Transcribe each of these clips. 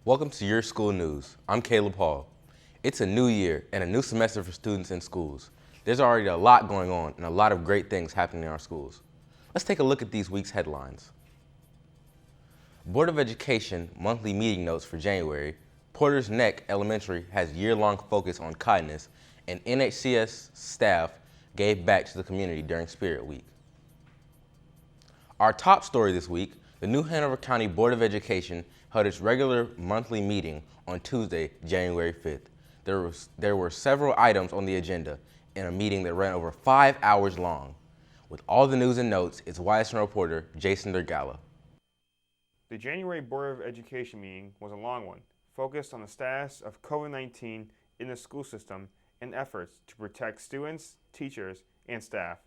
Welcome to Your School News. I'm Caleb Hall. It's a new year and a new semester for students in schools. There's already a lot going on and a lot of great things happening in our schools. Let's take a look at these week's headlines. Board of Education monthly meeting notes for January. Porter's Neck Elementary has year-long focus on kindness, and NHCS staff gave back to the community during Spirit Week. Our top story this week, the new Hanover County Board of Education held its regular monthly meeting on Tuesday, January 5th. There were several items on the agenda in a meeting that ran over 5 hours long. With all the news and notes, it's YSN reporter Jason Dergala. The January Board of Education meeting was a long one, focused on the status of COVID-19 in the school system and efforts to protect students, teachers, and staff.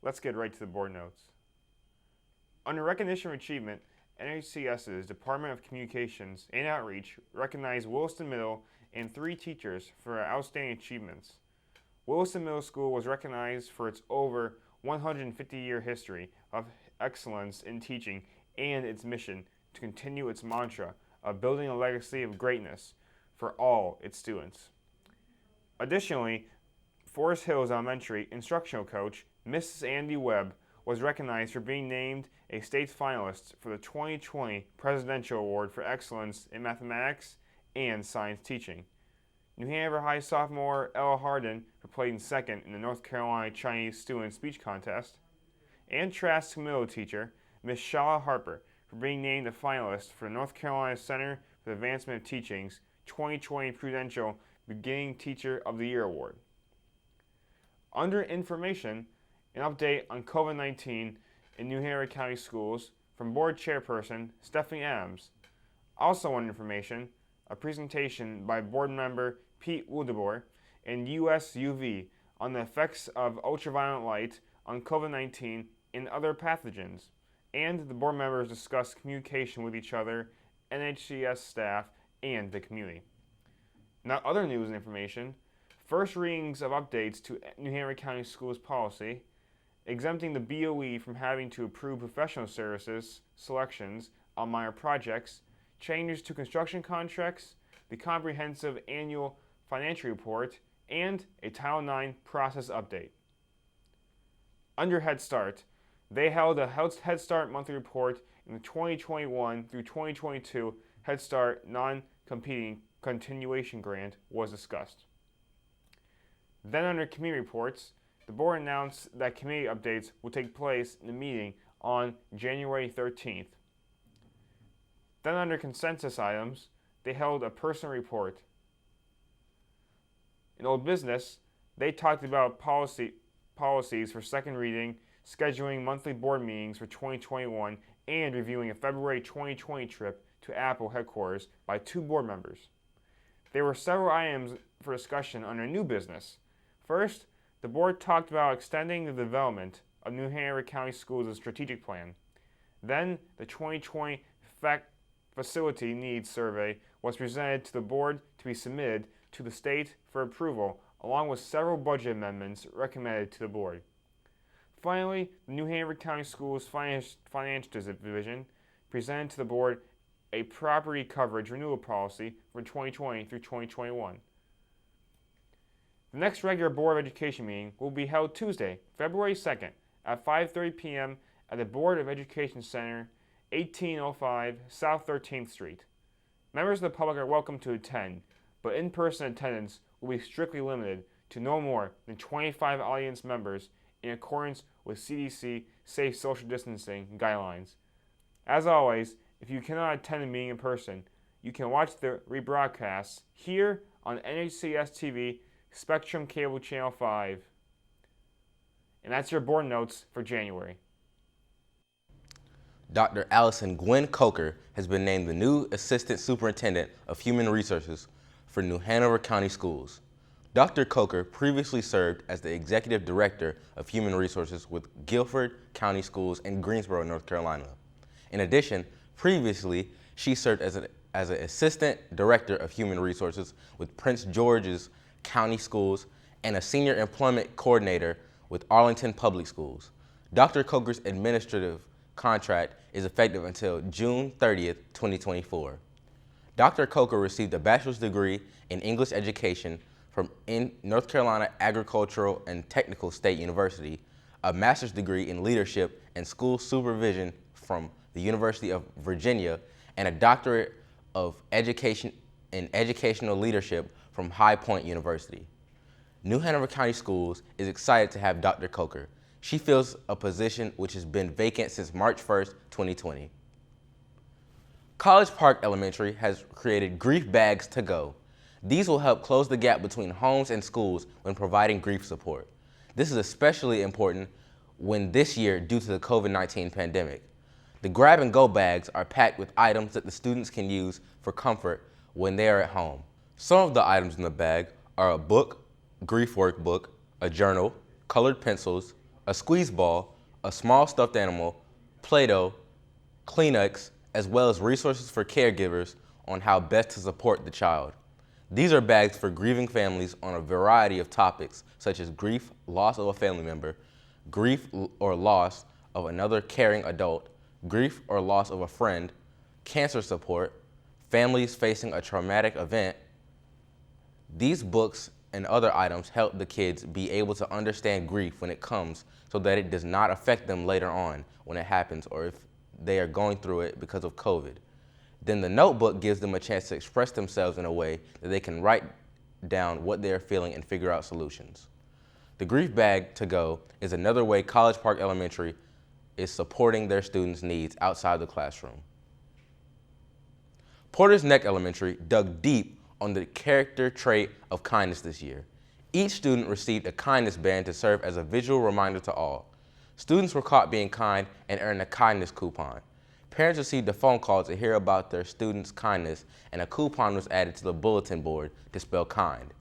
Let's get right to the board notes. Under recognition of achievement, NHCS's Department of Communications and Outreach recognized Williston Middle and 3 teachers for their outstanding achievements. Williston Middle School was recognized for its over 150-year history of excellence in teaching and its mission to continue its mantra of building a legacy of greatness for all its students. Additionally, Forest Hills Elementary instructional coach Mrs. Andy Webb was recognized for being named a state finalist for the 2020 Presidential Award for Excellence in Mathematics and Science Teaching. New Hanover High sophomore Ella Harden for playing second in the North Carolina Chinese Student Speech Contest, and Trask Middle teacher Miss Shala Harper for being named a finalist for the North Carolina Center for the Advancement of Teaching's 2020 Prudential Beginning Teacher of the Year Award. Under information, an update on COVID-19 in New Hanover County Schools from Board Chairperson Stephanie Adams. Also on information, a presentation by Board Member Pete Wildeboer and USUV on the effects of ultraviolet light on COVID-19 and other pathogens, and the board members discussed communication with each other, NHCS staff, and the community. Now, other news and information, first readings of updates to New Hanover County Schools policy, exempting the BOE from having to approve professional services selections on minor projects, changes to construction contracts, the comprehensive annual financial report, and a Title IX process update. Under Head Start, they held a Head Start monthly report in the 2021 through 2022 Head Start non-competing continuation grant was discussed. Then under Committee Reports, the board announced that committee updates will take place in the meeting on January 13th. Then under consensus items, they held a personal report. In old business, they talked about policies for second reading, scheduling monthly board meetings for 2021, and reviewing a February 2020 trip to Apple headquarters by 2 board members. There were several items for discussion under new business. First, the board talked about extending the development of New Hanover County Schools' strategic plan. Then, the 2020 Facility Needs Survey was presented to the board to be submitted to the state for approval, along with several budget amendments recommended to the board. Finally, the New Hanover County Schools Finance Division presented to the board a property coverage renewal policy for 2020 through 2021. The next regular Board of Education meeting will be held Tuesday, February 2nd at 5:30 p.m. at the Board of Education Center, 1805 South 13th Street. Members of the public are welcome to attend, but in-person attendance will be strictly limited to no more than 25 audience members in accordance with CDC Safe Social Distancing guidelines. As always, if you cannot attend the meeting in person, you can watch the rebroadcasts here on NHCS TV Spectrum Cable Channel 5. And that's your board notes for January. Dr. Allison Gwen Coker has been named the new Assistant Superintendent of Human Resources for New Hanover County Schools. Dr. Coker previously served as the Executive Director of Human Resources with Guilford County Schools in Greensboro, North Carolina. In addition, previously, she served as an Assistant Director of Human Resources with Prince George's County Schools and a Senior Employment Coordinator with Arlington Public Schools. Dr. Coker's administrative contract is effective until June 30th, 2024. Dr. Coker received a bachelor's degree in English education from North Carolina Agricultural and Technical State University, a master's degree in leadership and school supervision from the University of Virginia, and a doctorate of education in educational leadership from High Point University. New Hanover County Schools is excited to have Dr. Coker. She fills a position which has been vacant since March 1st, 2020. College Park Elementary has created grief bags to go. These will help close the gap between homes and schools when providing grief support. This is especially important when this year due to the COVID-19 pandemic. The grab and go bags are packed with items that the students can use for comfort when they are at home. Some of the items in the bag are a book, grief workbook, a journal, colored pencils, a squeeze ball, a small stuffed animal, Play-Doh, Kleenex, as well as resources for caregivers on how best to support the child. These are bags for grieving families on a variety of topics such as grief, loss of a family member, grief or loss of another caring adult, grief or loss of a friend, cancer support, families facing a traumatic event. These books and other items help the kids be able to understand grief when it comes so that it does not affect them later on when it happens or if they are going through it because of COVID. Then the notebook gives them a chance to express themselves in a way that they can write down what they are feeling and figure out solutions. The grief bag to go is another way College Park Elementary is supporting their students' needs outside the classroom. Porter's Neck Elementary dug deep on the character trait of kindness this year. Each student received a kindness band to serve as a visual reminder to all. Students were caught being kind and earned a kindness coupon. Parents received a phone call to hear about their students' kindness, and a coupon was added to the bulletin board to spell kind.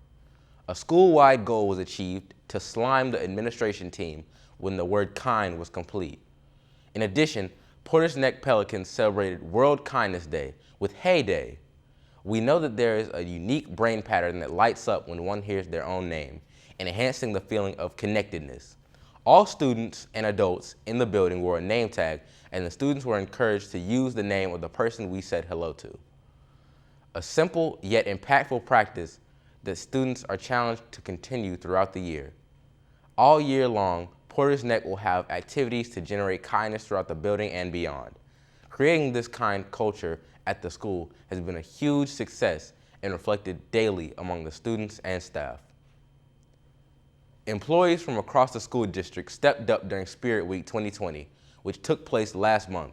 A school-wide goal was achieved to slime the administration team when the word kind was complete. In addition, Porter's Neck Pelicans celebrated World Kindness Day with Hey Day. We know that there is a unique brain pattern that lights up when one hears their own name, enhancing the feeling of connectedness. All students and adults in the building wore a name tag, and the students were encouraged to use the name of the person we said hello to. A simple yet impactful practice that students are challenged to continue throughout the year. All year long, Porter's Neck will have activities to generate kindness throughout the building and beyond. Creating this kind culture at the school has been a huge success and reflected daily among the students and staff. Employees from across the school district stepped up during Spirit Week 2020, which took place last month.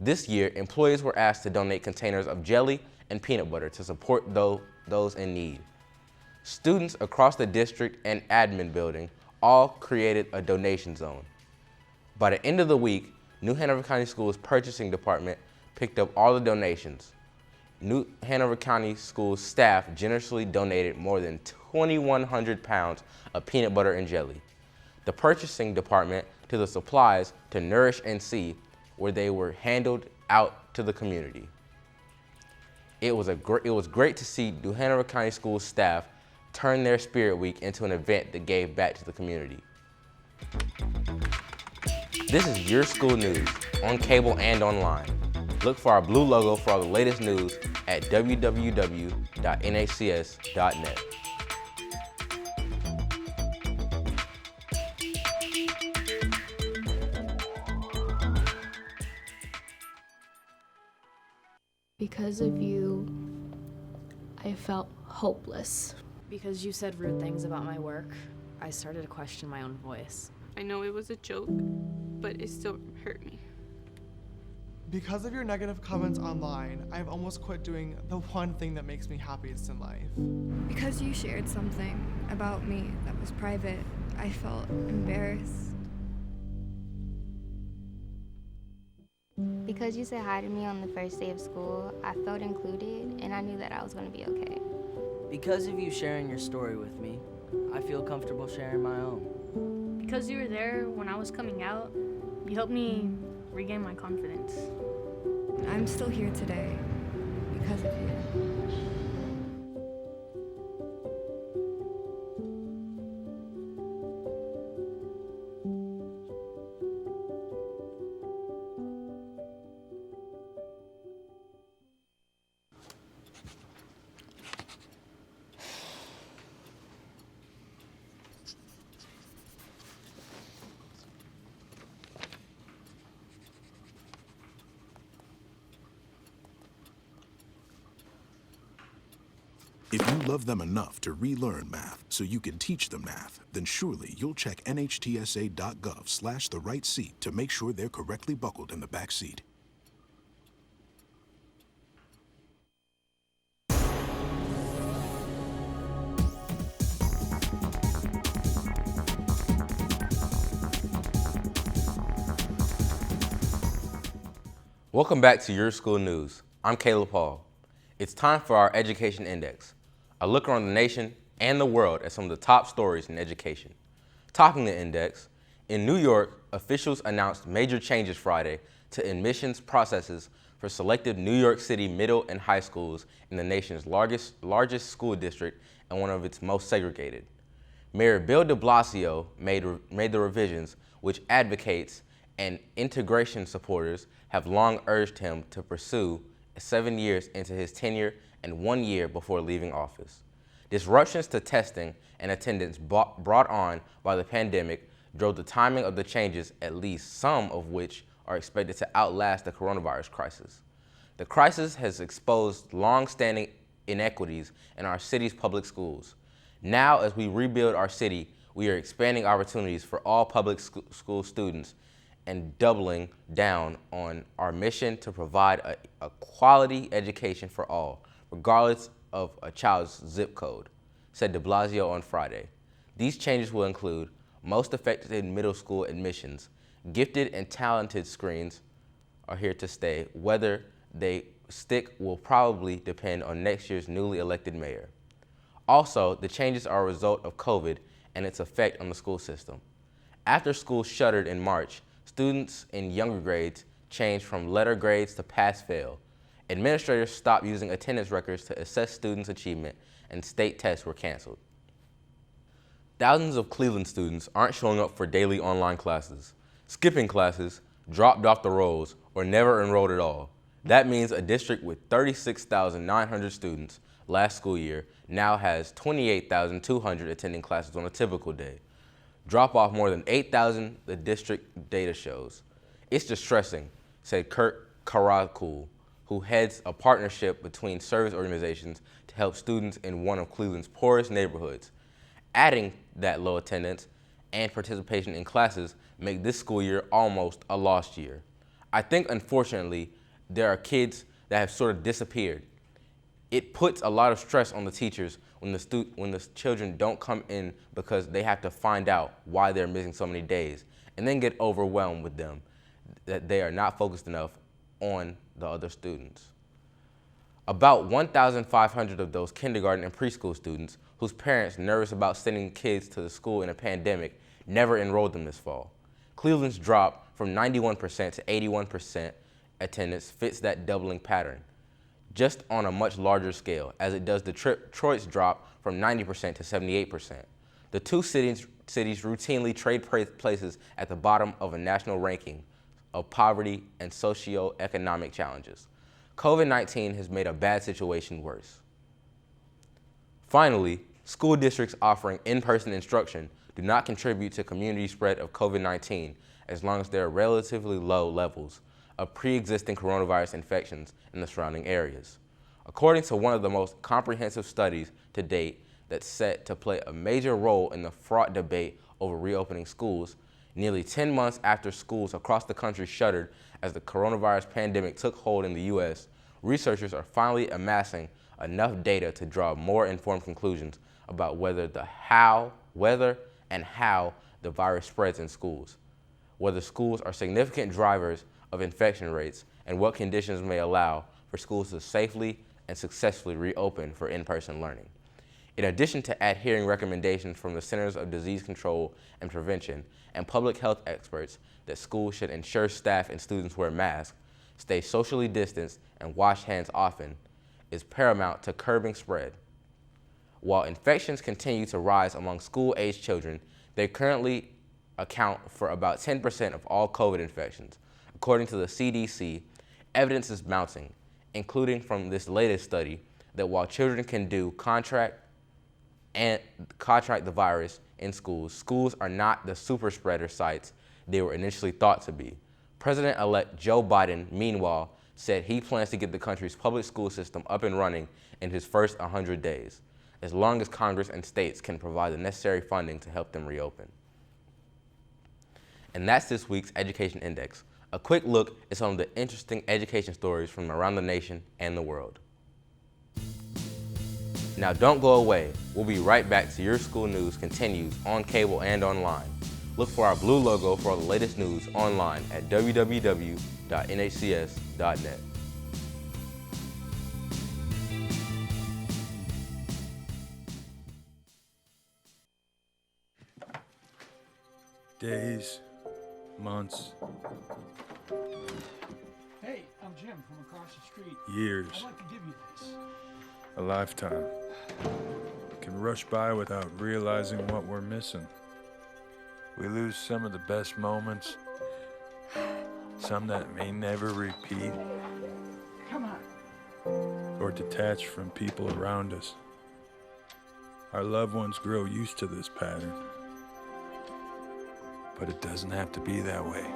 This year, employees were asked to donate containers of jelly and peanut butter to support those in need. Students across the district and admin building all created a donation zone. By the end of the week, New Hanover County Schools purchasing department picked up all the donations. New Hanover County Schools staff generously donated more than 2,100 pounds of peanut butter and jelly. The purchasing department to the supplies to Nourish and See, where they were handled out to the community. It was great to see New Hanover County Schools staff turn their Spirit Week into an event that gave back to the community. This is your school news on cable and online. Look for our blue logo for all the latest news at www.nhcs.net. Because of you, I felt hopeless. Because you said rude things about my work, I started to question my own voice. I know it was a joke, but it still hurt me. Because of your negative comments online, I've almost quit doing the one thing that makes me happiest in life. Because you shared something about me that was private, I felt embarrassed. Because you said hi to me on the first day of school, I felt included and I knew that I was going to be okay. Because of you sharing your story with me, I feel comfortable sharing my own. Because you were there when I was coming out, you helped me regain my confidence. I'm still here today because of you. If you love them enough to relearn math so you can teach them math, then surely you'll check nhtsa.gov/the-right-seat to make sure they're correctly buckled in the back seat. Welcome back to Your School News. I'm Caleb Paul. It's time for our Education Index, a look around the nation and the world at some of the top stories in education. Topping the index, in New York, officials announced major changes Friday to admissions processes for selected New York City middle and high schools in the nation's largest school district and one of its most segregated. Mayor Bill de Blasio made the revisions, which advocates and integration supporters have long urged him to pursue 7 years into his tenure and 1 year before leaving office. Disruptions to testing and attendance brought on by the pandemic drove the timing of the changes, at least some of which are expected to outlast the coronavirus crisis. The crisis has exposed long-standing inequities in our city's public schools. Now, as we rebuild our city, we are expanding opportunities for all public school students and doubling down on our mission to provide a quality education for all, regardless of a child's zip code, said de Blasio on Friday. These changes will include most affected middle school admissions. Gifted and talented screens are here to stay. Whether they stick will probably depend on next year's newly elected mayor. Also, the changes are a result of COVID and its effect on the school system. After schools shuttered in March, students in younger grades changed from letter grades to pass-fail. Administrators stopped using attendance records to assess students' achievement, and state tests were canceled. Thousands of Cleveland students aren't showing up for daily online classes, skipping classes, dropped off the rolls, or never enrolled at all. That means a district with 36,900 students last school year now has 28,200 attending classes on a typical day. Drop off more than 8,000, the district data shows. It's distressing, said Kurt Karakul, who heads a partnership between service organizations to help students in one of Cleveland's poorest neighborhoods. Adding that low attendance and participation in classes make this school year almost a lost year. I think, unfortunately, there are kids that have sort of disappeared. It puts a lot of stress on the teachers when the children don't come in because they have to find out why they're missing so many days and then get overwhelmed with them that they are not focused enough on the other students. About 1,500 of those kindergarten and preschool students whose parents, nervous about sending kids to the school in a pandemic, never enrolled them this fall. Cleveland's drop from 91% to 81% attendance fits that doubling pattern, just on a much larger scale, as it does Detroit's drop from 90% to 78%. The two cities routinely trade places at the bottom of a national ranking of poverty and socioeconomic challenges. COVID-19 has made a bad situation worse. Finally, school districts offering in-person instruction do not contribute to community spread of COVID-19 as long as there are relatively low levels of pre-existing coronavirus infections in the surrounding areas. According to one of the most comprehensive studies to date that's set to play a major role in the fraught debate over reopening schools, nearly 10 months after schools across the country shuttered as the coronavirus pandemic took hold in the U.S., researchers are finally amassing enough data to draw more informed conclusions about whether and how the virus spreads in schools, whether schools are significant drivers of infection rates, and what conditions may allow for schools to safely and successfully reopen for in-person learning. In addition to adhering recommendations from the Centers of Disease Control and Prevention and public health experts that schools should ensure staff and students wear masks, stay socially distanced, and wash hands often, is paramount to curbing spread. While infections continue to rise among school-aged children, they currently account for about 10% of all COVID infections. According to the CDC, evidence is mounting, including from this latest study, that while children can contract the virus in schools, schools are not the super spreader sites they were initially thought to be. President-elect Joe Biden, meanwhile, said he plans to get the country's public school system up and running in his first 100 days, as long as Congress and states can provide the necessary funding to help them reopen. And that's this week's Education Index. A quick look at some of the interesting education stories from around the nation and the world. Now don't go away. We'll be right back to Your School News continues on cable and online. Look for our blue logo for all the latest news online at www.nhcs.net. Days, months, Hey, I'm Jim from across the street. years, I'd like to give you this. a lifetime can rush by without realizing what we're missing. We lose some of the best moments, some that may never repeat, Come on. or detach from people around us. Our loved ones grow used to this pattern, but it doesn't have to be that way.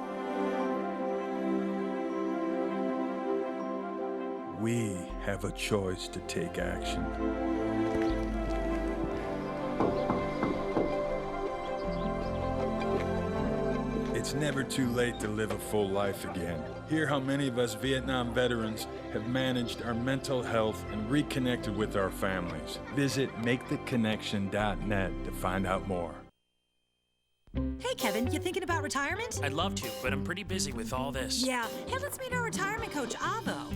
We have a choice to take action. It's never too late to live a full life again. Hear how many of us Vietnam veterans have managed our mental health and reconnected with our families. Visit maketheconnection.net to find out more. Hey, Kevin, you thinking about retirement? I'd love to, but I'm pretty busy with all this. Yeah. Hey, let's meet our retirement coach, Avo.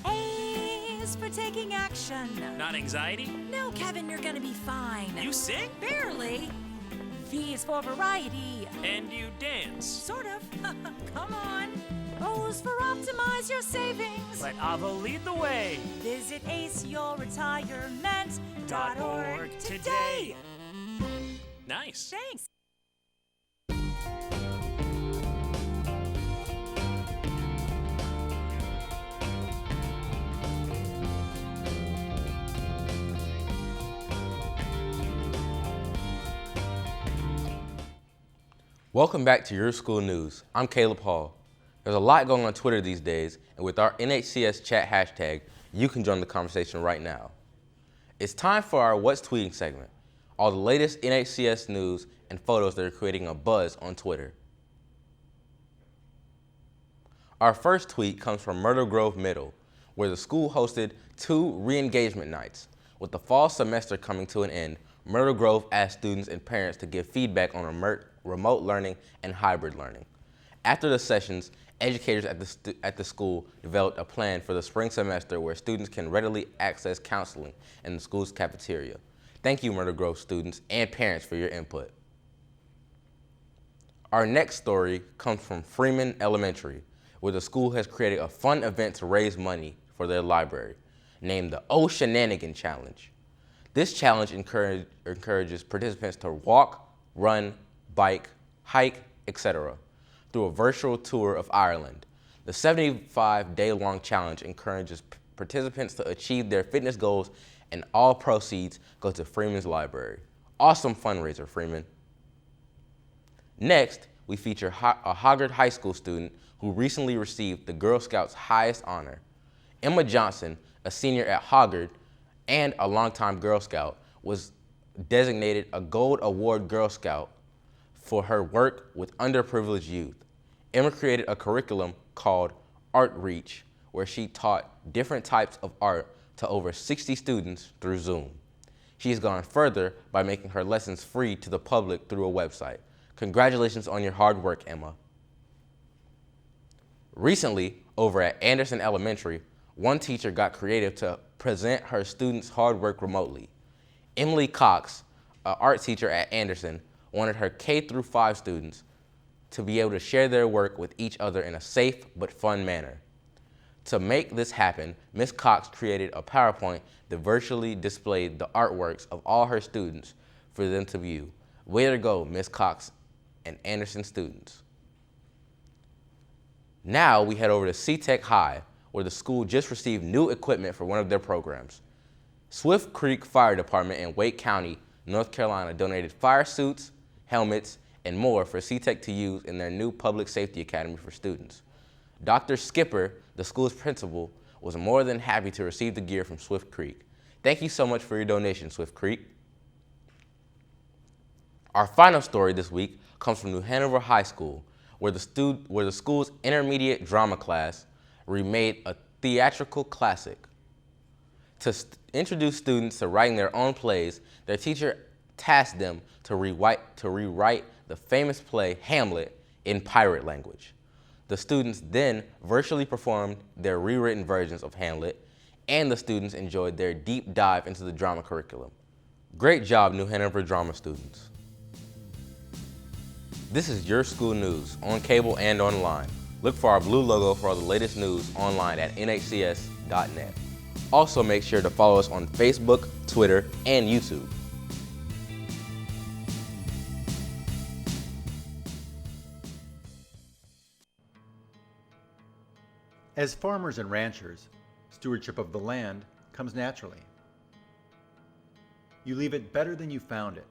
A is for taking action. Not anxiety? No, Kevin, you're gonna be fine. You sing? Barely. V is for variety. And you dance? Sort of. Come on. O is for optimize your savings. Let Avo lead the way. Visit aceyourretirement.org today. Nice. Thanks. Welcome back to Your School News. I'm Caleb Hall. There's a lot going on Twitter these days, and with our NHCS chat hashtag, you can join the conversation right now. It's time for our What's Tweeting segment, all the latest NHCS news and photos that are creating a buzz on Twitter. Our first tweet comes from Myrtle Grove Middle, where the school hosted 2 re-engagement nights. With the fall semester coming to an end, Myrtle Grove asked students and parents to give feedback on remote learning and hybrid learning. After the sessions, educators at the school developed a plan for the spring semester where students can readily access counseling in the school's cafeteria. Thank you, Myrtle Grove students and parents, for your input. Our next story comes from Freeman Elementary, where the school has created a fun event to raise money for their library, named the Oh Shenanigan Challenge. This challenge encourages participants to walk, run, bike, hike, etc. through a virtual tour of Ireland. The 75-day-long challenge encourages participants to achieve their fitness goals, and all proceeds go to Freeman's library. Awesome fundraiser, Freeman. Next, we feature a Hoggard High School student who recently received the Girl Scouts' highest honor. Emma Johnson, a senior at Hoggard and a longtime Girl Scout, was designated a Gold Award Girl Scout for her work with underprivileged youth. Emma created a curriculum called Art Reach, where she taught different types of art to over 60 students through Zoom. She's gone further by making her lessons free to the public through a website. Congratulations on your hard work, Emma. Recently, over at Anderson Elementary, one teacher got creative to present her students' hard work remotely. Emily Cox, an art teacher at Anderson, wanted her K-5 students to be able to share their work with each other in a safe but fun manner. To make this happen, Ms. Cox created a PowerPoint that virtually displayed the artworks of all her students for them to view. Way to go, Ms. Cox and Anderson students. Now we head over to C-Tech High, where the school just received new equipment for one of their programs. Swift Creek Fire Department in Wake County, North Carolina donated fire suits, helmets, and more for C-Tech to use in their new public safety academy for students. Dr. Skipper, the school's principal, was more than happy to receive the gear from Swift Creek. Thank you so much for your donation, Swift Creek. Our final story this week comes from New Hanover High School, where the school's intermediate drama class remade a theatrical classic. To introduce students to writing their own plays, their teacher tasked them to rewrite the famous play Hamlet in pirate language. The students then virtually performed their rewritten versions of Hamlet, and the students enjoyed their deep dive into the drama curriculum. Great job, New Hanover drama students. This is Your School News, on cable and online. Look for our blue logo for all the latest news online at nhcs.net. Also make sure to follow us on Facebook, Twitter, and YouTube. As farmers and ranchers, stewardship of the land comes naturally. You leave it better than you found it,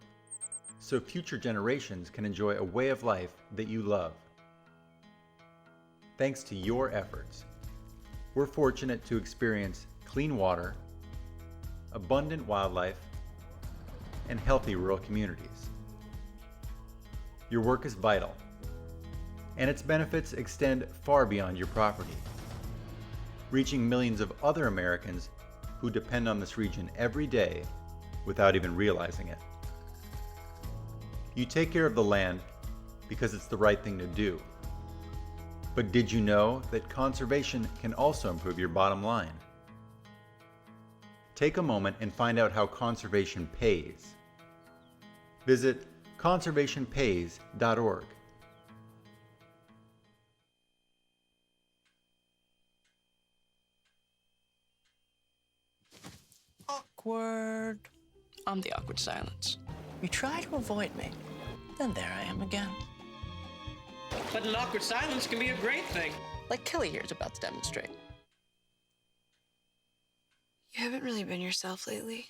so future generations can enjoy a way of life that you love. Thanks to your efforts, we're fortunate to experience clean water, abundant wildlife, and healthy rural communities. Your work is vital, and its benefits extend far beyond your property, reaching millions of other Americans who depend on this region every day without even realizing it. You take care of the land because it's the right thing to do. But did you know that conservation can also improve your bottom line? Take a moment and find out how conservation pays. Visit conservationpays.org. Awkward. I'm the awkward silence. You try to avoid me, then there I am again. But an awkward silence can be a great thing. Like Kelly here is about to demonstrate. You haven't really been yourself lately.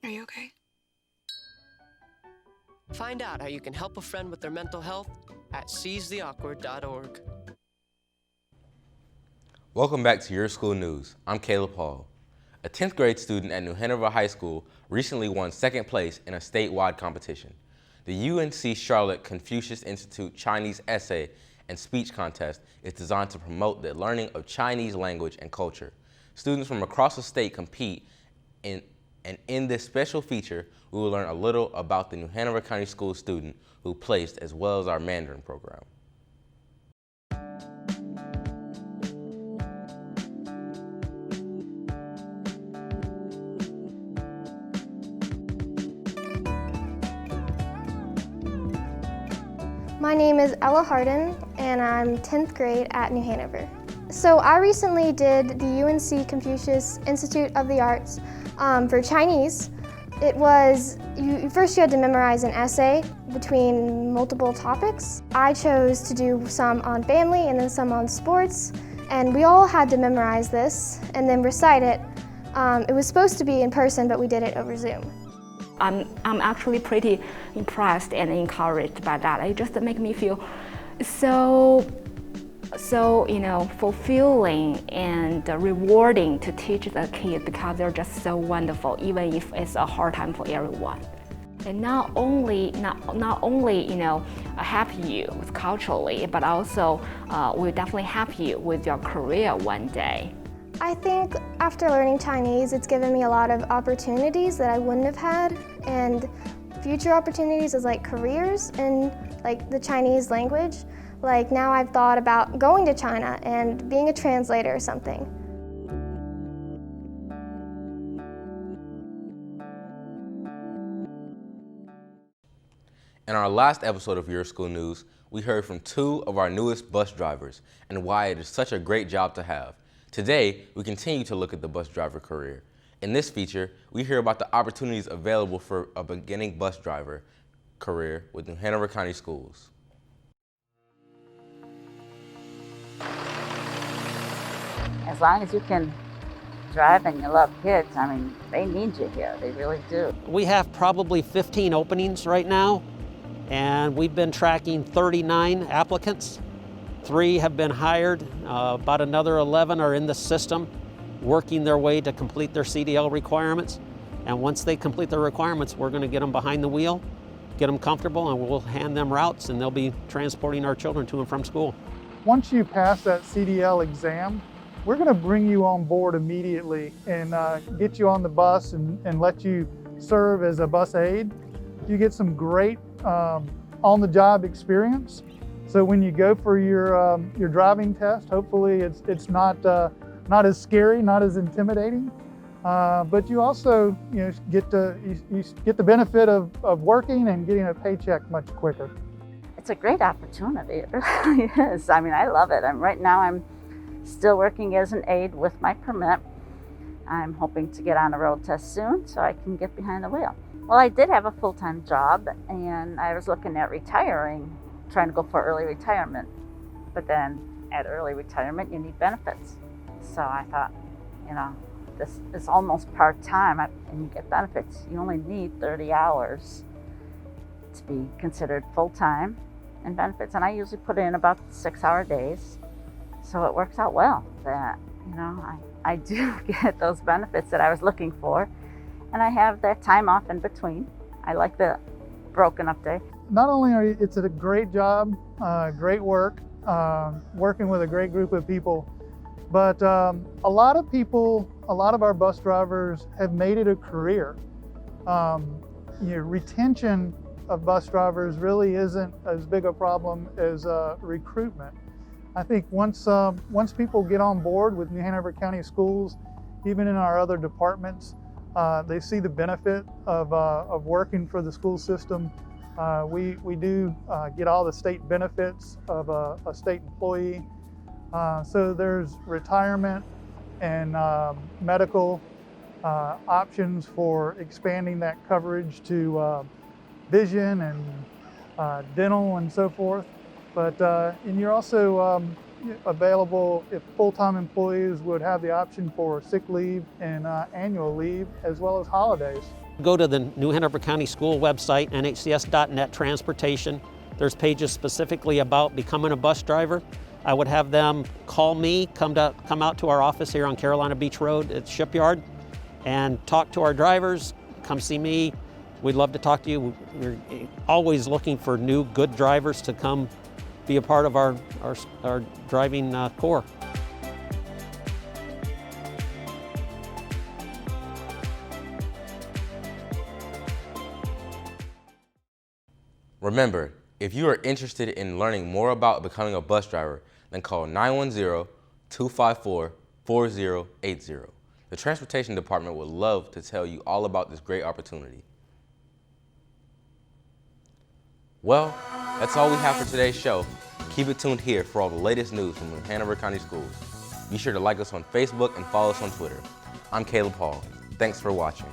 Are you okay? Find out how you can help a friend with their mental health at seizetheawkward.org. Welcome back to Your School News. I'm Caleb Hall. A 10th grade student at New Hanover High School recently won second place in a statewide competition. The UNC Charlotte Confucius Institute Chinese Essay and Speech Contest is designed to promote the learning of Chinese language and culture. Students from across the state compete and in this special feature, we will learn a little about the New Hanover County School student who placed, as well as our Mandarin program. My name is Ella Harden, and I'm 10th grade at New Hanover. So I recently did the UNC Confucius Institute of the Arts for Chinese. It was, first you had to memorize an essay between multiple topics. I chose to do some on family and then some on sports, and we all had to memorize this and then recite it. It was supposed to be in person, but we did it over Zoom. I'm actually pretty impressed and encouraged by that. It just makes me feel so fulfilling and rewarding to teach the kids because they're just so wonderful, even if it's a hard time for everyone. And not only help you with culturally, but also will definitely help you with your career one day. I think after learning Chinese, it's given me a lot of opportunities that I wouldn't have had, and future opportunities as like careers in like the Chinese language. Like now I've thought about going to China and being a translator or something. In our last episode of Your School News, we heard from two of our newest bus drivers and why it is such a great job to have. Today, we continue to look at the bus driver career. In this feature, we hear about the opportunities available for a beginning bus driver career with New Hanover County Schools. As long as you can drive and you love kids, I mean, they need you here. They really do. We have probably 15 openings right now, and we've been tracking 39 applicants. 3 have been hired. About another 11 are in the system, working their way to complete their CDL requirements. And once they complete their requirements, we're going to get them behind the wheel, get them comfortable, and we'll hand them routes, and they'll be transporting our children to and from school. Once you pass that CDL exam, we're going to bring you on board immediately and get you on the bus and let you serve as a bus aide. You get some great on-the-job experience. So when you go for your driving test, hopefully it's not as scary, not as intimidating. But you also get the benefit of working and getting a paycheck much quicker. It's a great opportunity, it really is. I mean, I love it. Right now I'm still working as an aide with my permit. I'm hoping to get on a road test soon so I can get behind the wheel. Well, I did have a full-time job and I was looking at retiring, trying to go for early retirement. But then at early retirement, you need benefits. So I thought, this is almost part-time and you get benefits. You only need 30 hours to be considered full-time and benefits. And I usually put in about 6-hour days. So it works out well that, I do get those benefits that I was looking for. And I have that time off in between. I like the broken up day. Not only it's a great job, great work, working with a great group of people, but a lot of our bus drivers have made it a career. Retention of bus drivers really isn't as big a problem as recruitment. I think once people get on board with New Hanover County Schools, even in our other departments, they see the benefit of working for the school system. We do get all the state benefits of a state employee. So there's retirement and medical options for expanding that coverage to vision and dental and so forth. But and you're also available if full-time employees would have the option for sick leave and annual leave as well as holidays. Go to the New Hanover County School website, nhcs.net transportation. There's pages specifically about becoming a bus driver. I would have them call me, come out to our office here on Carolina Beach Road at Shipyard and talk to our drivers, come see me. We'd love to talk to you. We're always looking for new good drivers to come be a part of our driving corps. Remember, if you are interested in learning more about becoming a bus driver, then call 910-254-4080. The Transportation Department would love to tell you all about this great opportunity. Well, that's all we have for today's show. Keep it tuned here for all the latest news from the Hanover County Schools. Be sure to like us on Facebook and follow us on Twitter. I'm Caleb Hall. Thanks for watching.